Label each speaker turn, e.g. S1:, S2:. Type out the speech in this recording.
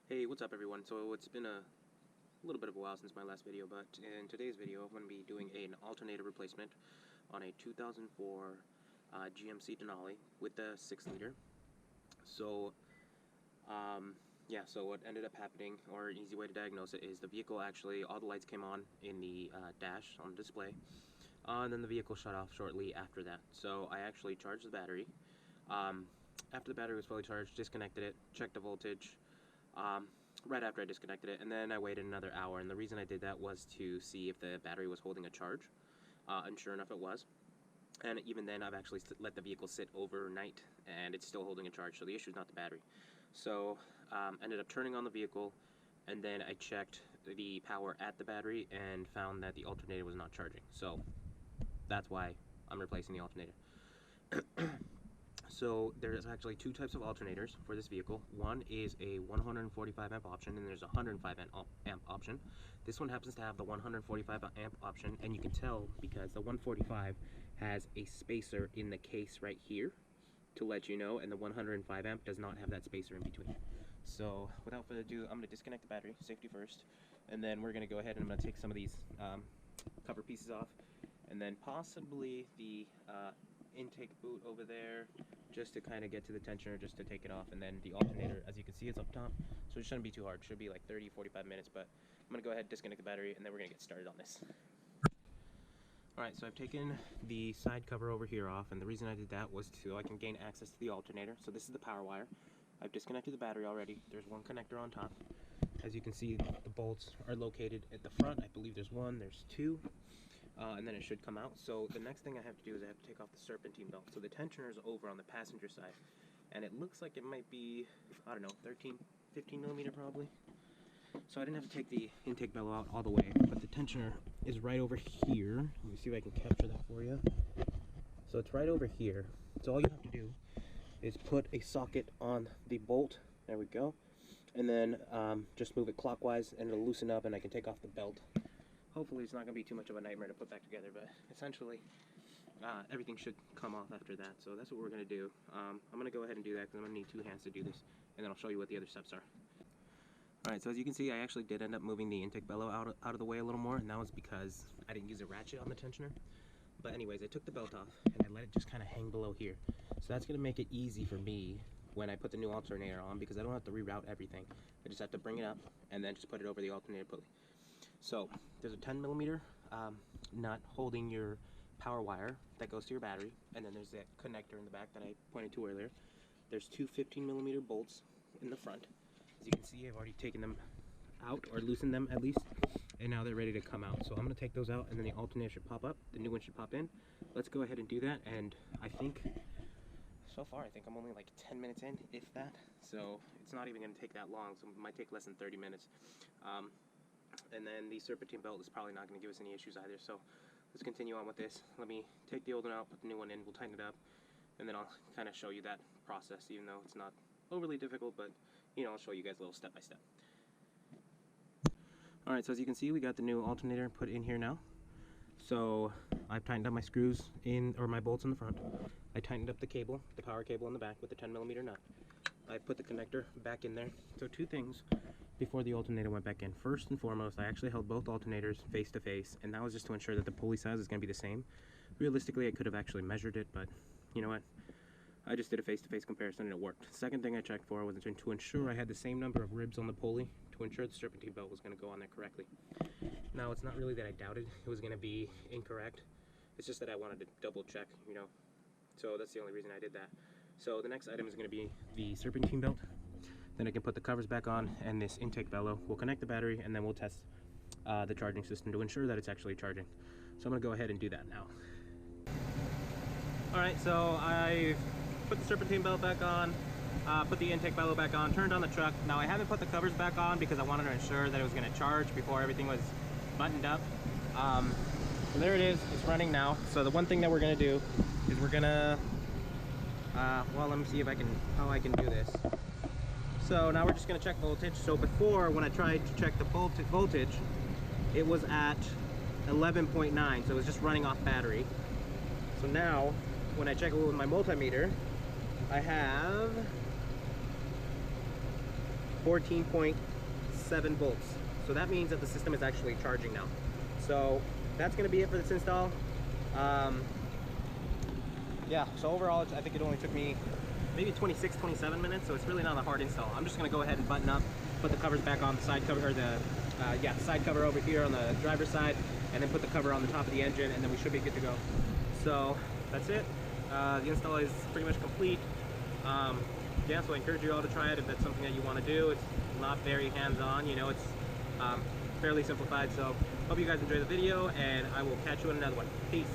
S1: Hey, what's up everyone? So it's been a little bit of a while since my last video, but in today's video I'm going to be doing an alternator replacement on a 2004 GMC Denali with the 6-liter. So yeah, so what ended up happening, or an easy way to diagnose it, is the vehicle actually, all the lights came on in the dash on the display, and then the vehicle shut off shortly after that. So I actually charged the battery. After the battery was fully charged, disconnected it, checked the voltage, right after I disconnected it, and then I waited another hour. And the reason I did that was to see if the battery was holding a charge, and sure enough it was. And even then, I've actually let the vehicle sit overnight and it's still holding a charge, so the issue is not the battery. So ended up turning on the vehicle, and then I checked the power at the battery and found that the alternator was not charging. So that's why I'm replacing the alternator. So there's actually two types of alternators for this vehicle. One is a 145 amp option, and there's a 105 amp option. This one happens to have the 145 amp option, and you can tell because the 145 has a spacer in the case right here to let you know, and the 105 amp does not have that spacer in between. So without further ado, I'm going to disconnect the battery, safety first, and then we're going to go ahead and I'm going to take some of these cover pieces off, and then possibly the intake boot over there, just to kind of get to the tensioner, just to take it off. And then the alternator, as you can see, is up top, so it shouldn't be too hard. It should be like 30-45 minutes, but I'm gonna go ahead and disconnect the battery, and then we're gonna get started on this. Alright, so I've taken the side cover over here off, and the reason I did that was so I can gain access to the alternator. So this is the power wire. I've disconnected the battery already. There's one connector on top. As you can see, the bolts are located at the front. I believe there's one, there's two, and then it should come out. So the next thing I have to do is I have to take off the serpentine belt. So the tensioner is over on the passenger side, and it looks like it might be, I don't know, 15 millimeter probably. So I didn't have to take the intake bellow out all the way, but the tensioner is right over here. Let me see if I can capture that for you. So it's right over here. So all you have to do is put a socket on the bolt. There we go. And then just move it clockwise, and it'll loosen up, and I can take off the belt. Hopefully it's not going to be too much of a nightmare to put back together, but essentially everything should come off after that. So that's what we're going to do. I'm going to go ahead and do that because I'm going to need 2 hands to do this, and then I'll show you what the other steps are. Alright, so as you can see, I actually did end up moving the intake bellow out of the way a little more, and that was because I didn't use a ratchet on the tensioner. But anyways, I took the belt off, and I let it just kind of hang below here. So that's going to make it easy for me when I put the new alternator on, because I don't have to reroute everything. I just have to bring it up and then just put it over the alternator pulley. So there's a 10 millimeter nut holding your power wire that goes to your battery, and then there's that connector in the back that I pointed to earlier. There's two 15 millimeter bolts in the front. As you can see, I've already taken them out, or loosened them at least, and now they're ready to come out. So I'm going to take those out, and then the alternator should pop up, the new one should pop in. Let's go ahead and do that, and I think so far, I think I'm only like 10 minutes in, if that. So it's not even going to take that long, so it might take less than 30 minutes. And then the serpentine belt is probably not going to give us any issues either. So let's continue on with this. Let me take the old one out, put the new one in, we'll tighten it up, and then I'll kind of show you that process, even though it's not overly difficult, but you know, I'll show you guys a little step by step. Alright, so as you can see, we got the new alternator put in here now. So I've tightened up my screws or my bolts in the front. I tightened up the cable, the power cable in the back with the 10 millimeter nut. I put the connector back in there. So two things before the alternator went back in. First and foremost, I actually held both alternators face to face, and that was just to ensure that the pulley size is going to be the same. Realistically, I could have actually measured it, but you know what? I just did a face-to-face comparison and it worked. Second thing I checked for was to ensure I had the same number of ribs on the pulley to ensure the serpentine belt was going to go on there correctly. Now, it's not really that I doubted it was going to be incorrect. It's just that I wanted to double check, you know. So that's the only reason I did that. So the next item is going to be the serpentine belt. Then I can put the covers back on, and this intake bellow. We'll connect the battery, and then we'll test the charging system to ensure that it's actually charging. So I'm going to go ahead and do that now. Alright, so I've put the serpentine belt back on, put the intake bellow back on, turned on the truck. Now I haven't put the covers back on because I wanted to ensure that it was going to charge before everything was buttoned up. So there it is, it's running now. So the one thing that we're going to do is we're going to, well, let me see if how I can do this. So now we're just going to check voltage. So before, when I tried to check the voltage, it was at 11.9, so it was just running off battery. So now, when I check it with my multimeter, I have 14.7 volts. So that means that the system is actually charging now. So that's going to be it for this install. Yeah, so overall, I think it only took me maybe 26-27 minutes, so it's really not a hard install. I'm just going to go ahead and button up, put the covers back on the side cover, or the side cover over here on the driver's side, and then put the cover on the top of the engine, and then we should be good to go. So that's it. The install is pretty much complete. Yeah, so I encourage you all to try it if that's something that you want to do. It's not very hands-on, you know, it's fairly simplified. So hope you guys enjoy the video, and I will catch you in another one. Peace.